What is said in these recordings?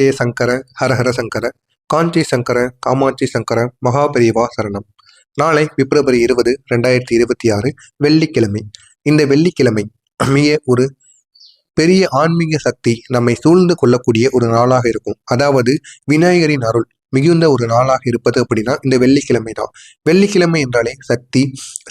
ஏ சங்கர ஹரஹர சங்கர காஞ்சி சங்கர காமாட்சி சங்கர மகாபெரிவா சரணம். நாளை பிப்ரவரி 20, 2026 வெள்ளிக்கிழமை. இந்த வெள்ளிக்கிழமை மிக ஒரு பெரிய ஆன்மீக சக்தி நம்மை சூழ்ந்து கொள்ளக்கூடிய ஒரு நாளாக இருக்கும். அதாவது விநாயகரின் அருள் மிகுந்த ஒரு நாளாக இருப்பது அப்படின்னா இந்த வெள்ளிக்கிழமை தான். வெள்ளிக்கிழமை என்றாலே சக்தி,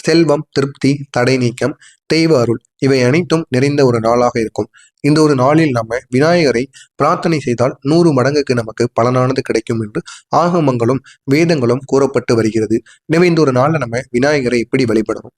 செல்வம், திருப்தி, தடை நீக்கம், தெய்வ அருள் இவை அனைத்தும் நிறைந்த ஒரு நாளாக இருக்கும். இந்த ஒரு நாளில் நம்ம விநாயகரை பிரார்த்தனை செய்தால் 100 மடங்குக்கு நமக்கு பலனானது கிடைக்கும் என்று ஆகமங்களும் வேதங்களும் கூறப்பட்டு வருகிறது. எனவே இந்த ஒரு நாளில் நம்ம விநாயகரை எப்படி வழிபடணும்,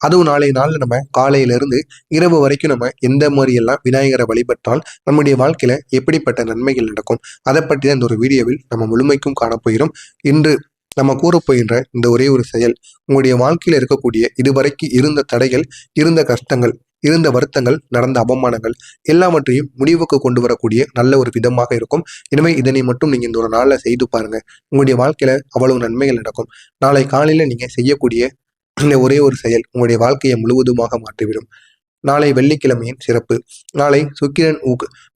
அதுவும் நாளைய நாளில் நம்ம காலையிலிருந்து இரவு வரைக்கும் நம்ம எந்த மாதிரி எல்லாம் விநாயகரை வழிபட்டால் நம்முடைய வாழ்க்கையில எப்படிப்பட்ட நன்மைகள் நடக்கும், அதை பற்றி தான் இந்த ஒரு வீடியோவில் நம்ம முழுமைக்கும் காணப்போகிறோம். இன்று நம்ம கூறப்போகின்ற இந்த ஒரே ஒரு செயல் உங்களுடைய வாழ்க்கையில இருக்கக்கூடிய இதுவரைக்கும் இருந்த தடைகள், இருந்த கஷ்டங்கள், இருந்த வருத்தங்கள், நடந்த அவமானங்கள் எல்லாவற்றையும் முடிவுக்கு கொண்டு வரக்கூடிய நல்ல ஒரு விதமாக இருக்கும். எனவே இதனை மட்டும் நீங்க இந்த ஒரு நாளில் செய்து பாருங்க, உங்களுடைய வாழ்க்கையில அவ்வளவு நன்மைகள் நடக்கும். நாளை காலையில நீங்க செய்யக்கூடிய இந்த ஒரே ஒரு செயல் உங்களுடைய வாழ்க்கையை முழுவதுமாக மாற்றிவிடும். நாளை வெள்ளிக்கிழமையின் சிறப்பு. நாளை சுக்கிரன்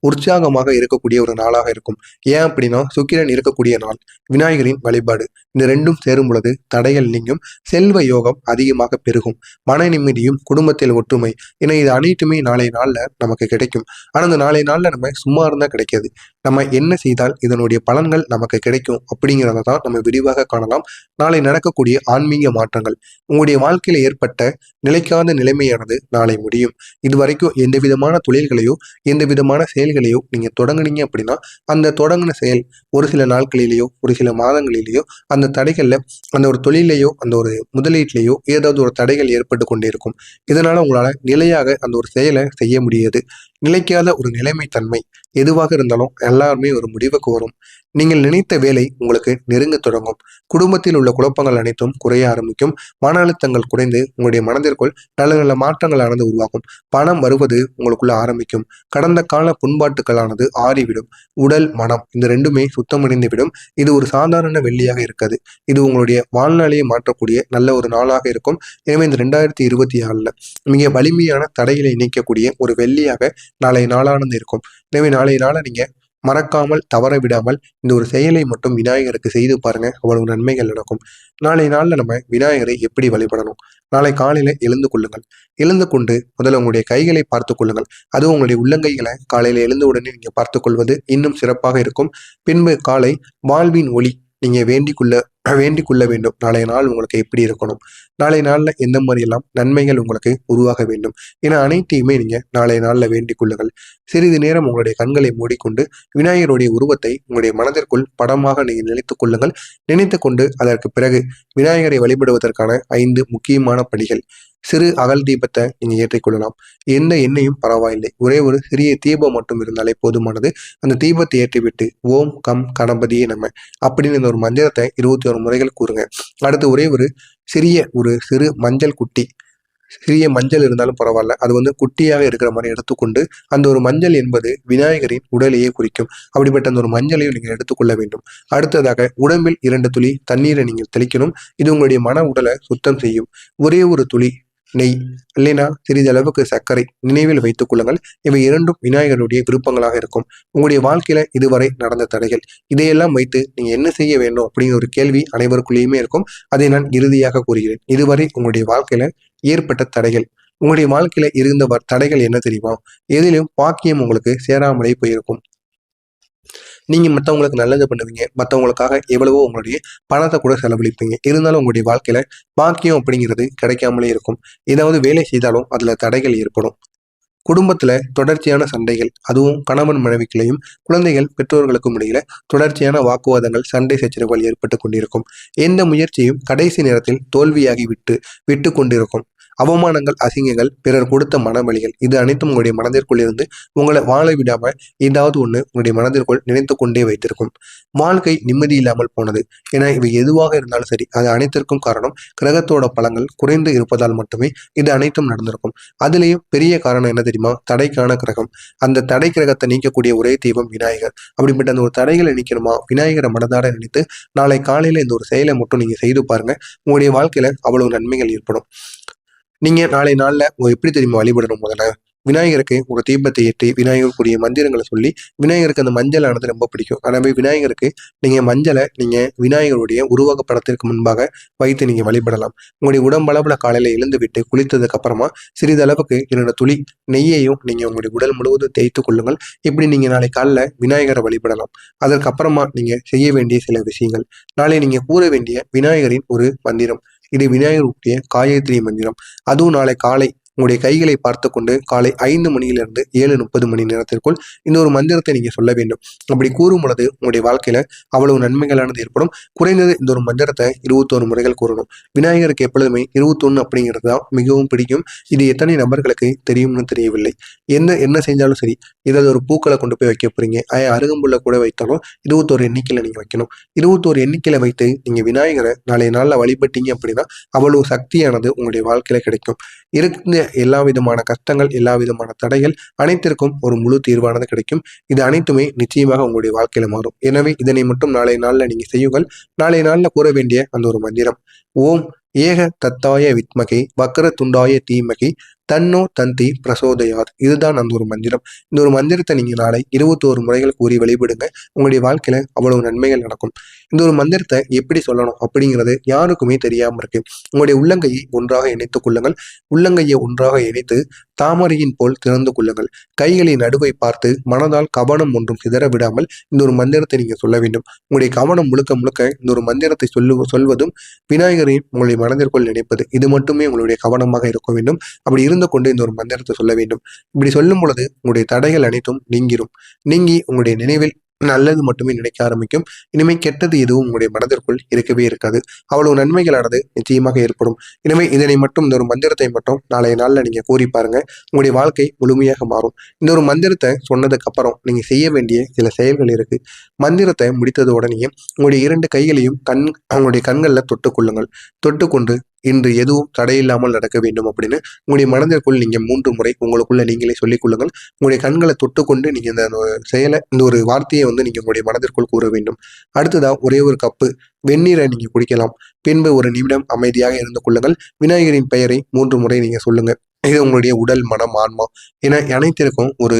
உற்சாகமாக இருக்கக்கூடிய ஒரு நாளாக இருக்கும். ஏன் அப்படின்னா சுக்கிரன் இருக்கக்கூடிய நாள், விநாயகரின் வழிபாடு, இந்த ரெண்டும் சேரும் பொழுது தடைகள் நீங்கும், செல்வ யோகம் அதிகமாக பெருகும், மன நிம்மதியும் குடும்பத்தில் ஒற்றுமை என இது அனைத்துமே நாளை நாள்ல நமக்கு கிடைக்கும். ஆனா அந்த நாளை நாள்ல நம்ம சும்மா இருந்தா கிடைக்காது. நம்ம என்ன செய்தால் இதனுடைய பலன்கள் நமக்கு கிடைக்கும் அப்படிங்கிறத தான் நம்ம விரிவாக காணலாம். நாளை நடக்கக்கூடிய ஆன்மீக மாற்றங்கள், உங்களுடைய வாழ்க்கையில ஏற்பட்ட நிலைக்காத நிலைமையானது நாளை முடியும். இதுவரைக்கும் எந்த விதமான தொழில்களையோ எந்த விதமான செயல்களையோ நீங்க தொடங்குனீங்க அப்படின்னா அந்த தொடங்கின செயல் ஒரு சில நாட்களிலேயோ ஒரு சில மாதங்களிலேயோ அந்த தடைகள்ல அந்த ஒரு தொழிலையோ அந்த ஒரு முதலீட்டிலேயோ ஏதாவது ஒரு தடைகள் ஏற்பட்டு கொண்டே இருக்கும். இதனால உங்களால நிலையாக அந்த ஒரு செயலை செய்ய முடியாது. நிலைக்காத ஒரு நிலைமை தன்மை எதுவாக இருந்தாலும் எல்லாருமே ஒரு முடிவுக்கு வரும். நீங்கள் நினைத்த வேலை உங்களுக்கு நெருங்க தொடங்கும். குடும்பத்தில் உள்ள குழப்பங்கள் அனைத்தும் குறைய ஆரம்பிக்கும். மன அழுத்தங்கள் குறைந்து உங்களுடைய மனதிற்குள் நல்ல நல்ல மாற்றங்களானது உருவாகும். பணம் வருவது உங்களுக்குள்ள ஆரம்பிக்கும். கடந்த கால புண்பாட்டுகளானது ஆறிவிடும். உடல் மனம் இந்த ரெண்டுமே சுத்தமடைந்து விடும். இது ஒரு சாதாரண வெள்ளியாக இருக்காது. இது உங்களுடைய வாழ்நாளையே மாற்றக்கூடிய நல்ல ஒரு நாளாக இருக்கும். எனவே இந்த 2026 மிக வலிமையான தடைகளை நீக்கக்கூடிய ஒரு வெள்ளியாக நாளை நாளானது இருக்கும். எனவே நாளை நாளை நீங்க மறக்காமல் தவற விடாமல் இந்த ஒரு செயலை மட்டும் விநாயகருக்கு செய்து பாருங்க, அவ்வளவு நன்மைகள் நடக்கும். நாளை நாள்ல நம்ம விநாயகரை எப்படி வழிபடணும்? நாளை காலையில எழுந்து கொள்ளுங்கள். எழுந்து கொண்டு முதல்ல உங்களுடைய கைகளை பார்த்து கொள்ளுங்கள். அதுவும் உங்களுடைய உள்ளங்கைகளை காலையில எழுந்த உடனே நீங்க பார்த்து கொள்வது இன்னும் சிறப்பாக இருக்கும். பின்பு காலை வாழ்வின் ஒளி நீங்க வேண்டிக் கொள்ள வேண்டும். நாளைய நாள் உங்களுக்கு எப்படி இருக்கணும், நாளை நாள்ல எந்த மாதிரி எல்லாம் நன்மைகள் உங்களுக்கு உருவாக வேண்டும் என அனைத்தையுமே நீங்க நாளைய நாள்ல வேண்டிக் கொள்ளுங்கள். சிறிது நேரம் உங்களுடைய கண்களை மூடிக்கொண்டு விநாயகருடைய உருவத்தை உங்களுடைய மனதிற்குள் படமாக நீங்க நினைத்துக் கொள்ளுங்கள். நினைத்து கொண்டு அதற்கு பிறகு விநாயகரை வழிபடுவதற்கான 5 முக்கியமான படிகள். சிறு அகல் தீபத்தை நீங்க ஏற்றிக்கொள்ளலாம். எந்த எண்ணெயும் பரவாயில்லை, ஒரே ஒரு சிறிய தீபம் மட்டும் இருந்தாலே போதுமானது. அந்த தீபத்தை ஏற்றிவிட்டு ஓம் கம் கணபதியே நம அப்படின்னு இந்த ஒரு மந்திரத்தை 21 முறைகள் கூறுங்க. அடுத்து ஒரே ஒரு சிறு மஞ்சள் குட்டி, சிறிய மஞ்சள் இருந்தாலும் பரவாயில்ல, அது குட்டியாக இருக்கிற மாதிரி எடுத்துக்கொண்டு அந்த ஒரு மஞ்சள் என்பது விநாயகரின் உடலையே குறிக்கும். அப்படிப்பட்ட அந்த ஒரு மஞ்சளையும் நீங்கள் எடுத்துக்கொள்ள வேண்டும். அடுத்ததாக உடம்பில் 2 துளி தண்ணீரை நீங்கள் தெளிக்கணும். இது உங்களுடைய மன உடலை சுத்தம் செய்யும். ஒரே ஒரு துளி நெய் இல்லைனா சிறிதளவுக்கு சர்க்கரை நினைவில் வைத்துக் கொள்ளுங்கள். இவை இரண்டும் விநாயகருடைய விருப்பங்களாக இருக்கும். உங்களுடைய வாழ்க்கையில இதுவரை நடந்த தடைகள் இதையெல்லாம் வைத்து நீங்க என்ன செய்ய வேண்டும் அப்படிங்கிற ஒரு கேள்வி அனைவருக்குள்ளேயுமே இருக்கும். அதை நான் இறுதியாக கூறுகிறேன். இதுவரை உங்களுடைய வாழ்க்கையில ஏற்பட்ட தடைகள், உங்களுடைய வாழ்க்கையில இருந்த தடைகள் என்ன தெரியுமா? எதிலும் பாக்கியம் உங்களுக்கு சேராமலே போயிருக்கும். நீங்க மற்றவங்களுக்கு நல்லது பண்ணுவீங்க, மற்றவங்களுக்காக எவ்வளவோ உங்களுடைய பணத்தை கூட செலவழிப்பீங்க. இருந்தாலும் உங்களுடைய வாழ்க்கையில பாக்கியம் அப்படிங்கிறது கிடைக்காமலே இருக்கும். ஏதாவது வேலை செய்தாலும் அதுல தடைகள் ஏற்படும். குடும்பத்துல தொடர்ச்சியான சண்டைகள், அதுவும் கணவன் மனைவிகளையும் குழந்தைகள் பெற்றோர்களுக்கும் இடையில தொடர்ச்சியான வாக்குவாதங்கள், சண்டை சச்சரவுகள் ஏற்பட்டு கொண்டிருக்கும். எந்த முயற்சியும் கடைசி நேரத்தில் தோல்வியாகி விட்டு கொண்டிருக்கும். அவமானங்கள், அசிங்கங்கள், பிறர் கொடுத்த மனவலிகள் இது அனைத்தும் உங்களுடைய மனதிற்குள் இருந்து உங்களை வாழ விடாம ஏதாவது ஒண்ணு உங்களுடைய மனதிற்குள் நினைத்து கொண்டே வைத்திருக்கும். வாழ்க்கை நிம்மதி இல்லாமல் போனது. ஏன்னா இவை எதுவாக இருந்தாலும் சரி, அது அனைத்திற்கும் காரணம் கிரகத்தோட பலங்கள் குறைந்து இருப்பதால் மட்டுமே இது அனைத்தும் நடந்திருக்கும். அதுலேயும் பெரிய காரணம் என்ன தெரியுமா? தடைக்கான கிரகம். அந்த தடை கிரகத்தை நீக்கக்கூடிய ஒரே தெய்வம் விநாயகர். அப்படிப்பட்ட அந்த ஒரு தடைகளை நீக்கணுமா, விநாயகரை மனதார நினைத்து நாளை காலையில இந்த ஒரு செயலை மட்டும் நீங்க செய்து பாருங்க. உங்களுடைய வாழ்க்கையில அவ்வளவு நன்மைகள் ஏற்படும். நீங்க நாளை நாள்ல எப்படி தெரியுமா வழிபடணும்? முதல்ல விநாயகருக்கு ஒரு தீபத்தை ஏற்றி விநாயகருக்குரிய மந்திரங்களை சொல்லி விநாயகருக்கு அந்த மஞ்சள் ஆனது ரொம்ப பிடிக்கும். எனவே விநாயகருக்கு நீங்கள் மஞ்சளை நீங்கள் விநாயகருடைய உருவக படத்திற்கு முன்பாக வைத்து நீங்கள் வழிபடலாம். உங்களுடைய உடம்பளவில் காலையில் எழுந்து விட்டு குளித்ததுக்கு அப்புறமா சிறிதளவுக்கு 2 துளி நெய்யையும் நீங்கள் உங்களுடைய உடல் முழுவதும் தேய்த்து கொள்ளுங்கள். இப்படி நீங்கள் நாளை காலைல விநாயகரை வழிபடலாம். அதற்கப்புறமா நீங்கள் செய்ய வேண்டிய சில விஷயங்கள். நாளை நீங்கள் கூற வேண்டிய விநாயகரின் ஒரு மந்திரம். இது விநாயகருடைய காயத்ரி மந்திரம். அதுவும் நாளை காலை உங்களுடைய கைகளை பார்த்து கொண்டு காலை 5 மணியிலிருந்து 7:30 மணி நேரத்திற்குள் இந்த ஒரு மந்திரத்தை நீங்க சொல்ல வேண்டும். அப்படி கூறும் பொழுது உங்களுடைய வாழ்க்கையில அவ்வளவு நன்மைகளானது ஏற்படும். குறைந்தது இந்த ஒரு மந்திரத்தை 21 முறைகள் கூறணும். விநாயகருக்கு எப்பொழுதுமே 21 அப்படிங்கிறது தான் மிகவும் பிடிக்கும். இது எத்தனை நபர்களுக்கு தெரியும்னு தெரியவில்லை. என்ன செஞ்சாலும் சரி, ஏதாவது ஒரு பூக்களை கொண்டு போய் வைக்க போறீங்க, அருகம்புல்ல கூட வைத்தாலும் 21 எண்ணிக்கையில நீங்க வைக்கணும். 21 எண்ணிக்கையில வைத்து நீங்க விநாயகரை நாளைய நாள்ல வழிபட்டீங்க அப்படின்னா அவ்வளவு சக்தியானது உங்களுடைய வாழ்க்கையில கிடைக்கும். இருந்த எல்லா விதமான கஷ்டங்கள், எல்லா விதமான தடைகள் அனைத்திற்கும் ஒரு முழு தீர்வானது கிடைக்கும். இது அனைத்துமே நிச்சயமாக உங்களுடைய வாழ்க்கையில மாறும். எனவே இதனை மட்டும் நாளைய நாள்ல நீங்க செய்யுங்கள். நாளைய நாள்ல கூற வேண்டிய அந்த ஒரு மந்திரம், ஓம் ஏக தத்தாய வித்மகே வக்கர துண்டாய தீமகி தன்னோ தந்தி பிரசோதயாத். இதுதான் அந்த ஒரு மந்திரம். இந்த ஒரு மந்திரத்தை நீங்க நாளை 21 முறைகள் கூறி வழிபடுங்க. உங்களுடைய வாழ்க்கையில அவ்வளவு நன்மைகள் நடக்கும். இந்த ஒரு மந்திரத்தை எப்படி சொல்லணும் அப்படிங்கிறது யாருக்குமே தெரியாம இருக்கு. உங்களுடைய உள்ளங்கையை ஒன்றாக இணைத்துக் கொள்ளுங்கள். உள்ளங்கையை ஒன்றாக இணைத்து தாமரையின் போல் திறந்து கொள்ளுங்கள். கைகளின் நடுவை பார்த்து மனதால் கவனம் ஒன்றும் சிதற விடாமல் இந்த ஒரு மந்திரத்தை நீங்க சொல்ல வேண்டும். உங்களுடைய கவனம் முழுக்க முழுக்க இந்த ஒரு மந்திரத்தை சொல்வதும் விநாயகரையும் உங்களுடைய மனதிற்குள் நினைப்பது, இது மட்டுமே உங்களுடைய கவனமாக இருக்க வேண்டும். அப்படி இருந்து கொண்டு இந்த ஒரு மந்திரத்தை சொல்ல வேண்டும். இப்படி சொல்லும் பொழுது உங்களுடைய தடைகள் அனைத்தும் நீங்கி உங்களுடைய நினைவில் நல்லது மட்டுமே நினைக்க ஆரம்பிக்கும். இனிமே கெட்டது எதுவும் உங்களுடைய மனதிற்குள் இருக்கவே இருக்காது. அவ்வளவு நன்மைகளானது நிச்சயமாக ஏற்படும். இனிமே இதனை மட்டும் இந்த ஒரு மந்திரத்தை மட்டும் நாளைய நாள்ல நீங்க கூறி பாருங்க. உங்களுடைய வாழ்க்கை முழுமையாக மாறும். இந்த ஒரு மந்திரத்தை சொன்னதுக்கு அப்புறம் நீங்க செய்ய வேண்டிய சில செயல்கள் இருக்கு. மந்திரத்தை முடித்தது உடனே உங்களுடைய 2 கைகளையும் உங்களுடைய கண்களில் தொட்டுக்கொள்ளுங்கள். தொட்டுக்கொண்டு இன்று எதுவும் தடையில்லாமல் நடக்க வேண்டும் அப்படின்னு உங்களுடைய மனதிற்குள் நீங்க 3 முறை உங்களுக்குள்ள நீங்களே சொல்லிக் கொள்ளுங்கள். உங்களுடைய கண்களை தொட்டுக்கொண்டு நீங்க இந்த செயலை, இந்த ஒரு வார்த்தையை நீங்க உங்களுடைய மனதிற்குள் கூற வேண்டும். அடுத்ததா ஒரே ஒரு கப்பு வெந்நீரை நீங்க குடிக்கலாம். பின்பு ஒரு நிமிடம் அமைதியாக இருந்து கொள்ளுங்கள். விநாயகரின் பெயரை 3 முறை நீங்க சொல்லுங்க. இது உங்களுடைய உடல், மனம், ஆன்மா என அனைத்திற்கும் ஒரு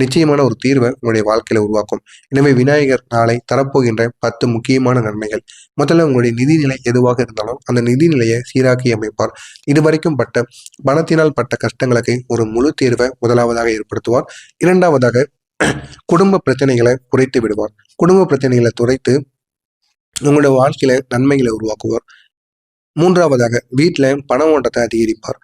நிச்சயமான ஒரு தீர்வை உங்களுடைய வாழ்க்கையில உருவாக்கும். எனவே விநாயகர் நாளை தரப்போகின்ற 10 முக்கியமான நன்மைகள். முதல்ல உங்களுடைய நிதிநிலை எதுவாக இருந்தாலும் அந்த நிதிநிலையை சீராக்கி அமைப்பார். இதுவரைக்கும் பணத்தினால் பட்ட கஷ்டங்களுக்கு ஒரு முழு தீர்வை முதலாவதாக ஏற்படுத்துவார். இரண்டாவதாக குடும்ப பிரச்சனைகளை குறைத்து விடுவார். குடும்ப பிரச்சனைகளை குறைத்து உங்களோட வாழ்க்கையில நன்மைகளை உருவாக்குவார். மூன்றாவதாக வீட்டுல பண ஓட்டத்தை அதிகரிப்பார்.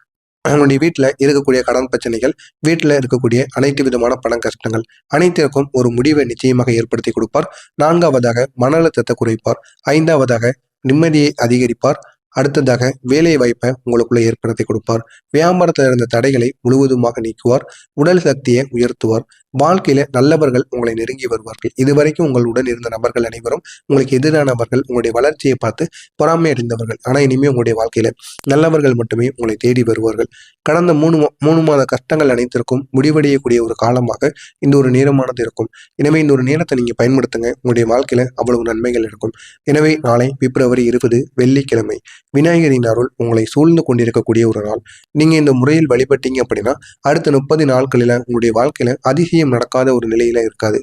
அவங்களுடைய வீட்டில் இருக்கக்கூடிய கடன் பிரச்சனைகள், வீட்டில் இருக்கக்கூடிய அனைத்து விதமான பண கஷ்டங்கள் அனைத்திற்கும் ஒரு முடிவை நிச்சயமாக ஏற்படுத்தி கொடுப்பார். 4வதாக மன அழுத்தத்தை குறைப்பார். 5வதாக நிம்மதியை அதிகரிப்பார். அடுத்ததாக வேலை வாய்ப்பை உங்களுக்குள்ள ஏற்படுத்தி கொடுப்பார். வியாபாரத்தில் இருந்த தடைகளை முழுவதுமாக நீக்குவார். உடல் சக்தியை உயர்த்துவார். வாழ்க்கையில நல்லவர்கள் உங்களை நெருங்கி வருவார்கள். இதுவரைக்கும் உங்களுடன் இருந்த நபர்கள் அனைவரும் உங்களுக்கு எதிரானவர்கள், உங்களுடைய வளர்ச்சியை பார்த்து பொறாமை அடைந்தவர்கள். ஆனா இனிமே உங்களுடைய வாழ்க்கையில நல்லவர்கள் மட்டுமே உங்களை தேடி வருவார்கள். கடந்த 3 மாத கஷ்டங்கள் அனைத்திற்கும் முடிவடையக்கூடிய ஒரு காலமாக இந்த ஒரு நேரமானது இருக்கும். எனவே இந்த ஒரு நேரத்தை நீங்க பயன்படுத்துங்க. உங்களுடைய வாழ்க்கையில அவ்வளவு நன்மைகள் இருக்கும். எனவே நாளை பிப்ரவரி 20 வெள்ளிக்கிழமை. விநாயகரின் அருள் உங்களை சூழ்ந்து கொண்டிருக்கக்கூடிய ஒரு நாள். நீங்க இந்த முறையில் வழிபட்டீங்க அப்படின்னா அடுத்த 30 நாட்களில உங்களுடைய வாழ்க்கையில அதிசயம் நடக்காத ஒரு நிலையில இருக்காது.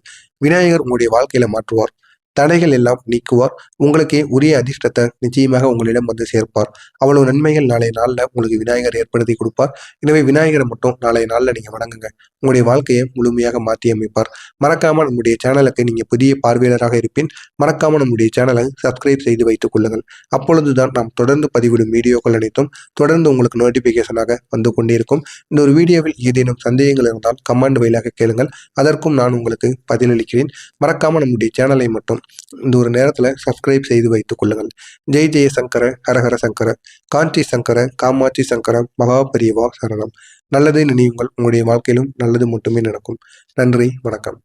விநாயகர் உங்களுடைய வாழ்க்கையில மாற்றுவார். தடைகள் எல்லாம் நீக்குவார். உங்களுக்கே உரிய அதிர்ஷ்டத்தை நிச்சயமாக உங்களிடம் வந்து சேர்ப்பார். அவ்வளவு நன்மைகள் நாளைய நாளில் உங்களுக்கு விநாயகர் ஏற்படுத்தி கொடுப்பார். எனவே விநாயகரை மட்டும் நாளைய நாளில் நீங்கள் வணங்குங்க. உங்களுடைய வாழ்க்கையை முழுமையாக மாற்றி அமைப்பார். மறக்காமல் நம்முடைய சேனலுக்கு நீங்கள் புதிய பார்வையாளராக இருப்பின் மறக்காமல் நம்முடைய சேனலை சப்ஸ்கிரைப் செய்து வைத்துக் கொள்ளுங்கள். அப்பொழுதுதான் நாம் தொடர்ந்து பதிவிடும் வீடியோக்கள் அனைத்தும் தொடர்ந்து உங்களுக்கு நோட்டிபிகேஷனாக வந்து கொண்டே இருக்கும். இந்த ஒரு வீடியோவில் ஏதேனும் சந்தேகங்கள் இருந்தால் கமெண்ட் வழியாக கேளுங்கள். அதற்கும் நான் உங்களுக்கு பதிலளிக்கிறேன். மறக்காமல் நம்முடைய சேனலை மட்டும் இந்த ஒரு நேரத்துல சப்ஸ்கிரைப் செய்து வைத்துக் கொள்ளுங்கள். ஜெய் ஜெய சங்கர, ஹரஹர சங்கர, காஞ்சி சங்கர, காமாட்சி சங்கர, மகாபரிவா சரணம். நல்லதை நினைவுங்கள். உங்களுடைய வாழ்க்கையிலும் நல்லது மட்டுமே நடக்கும். நன்றி, வணக்கம்.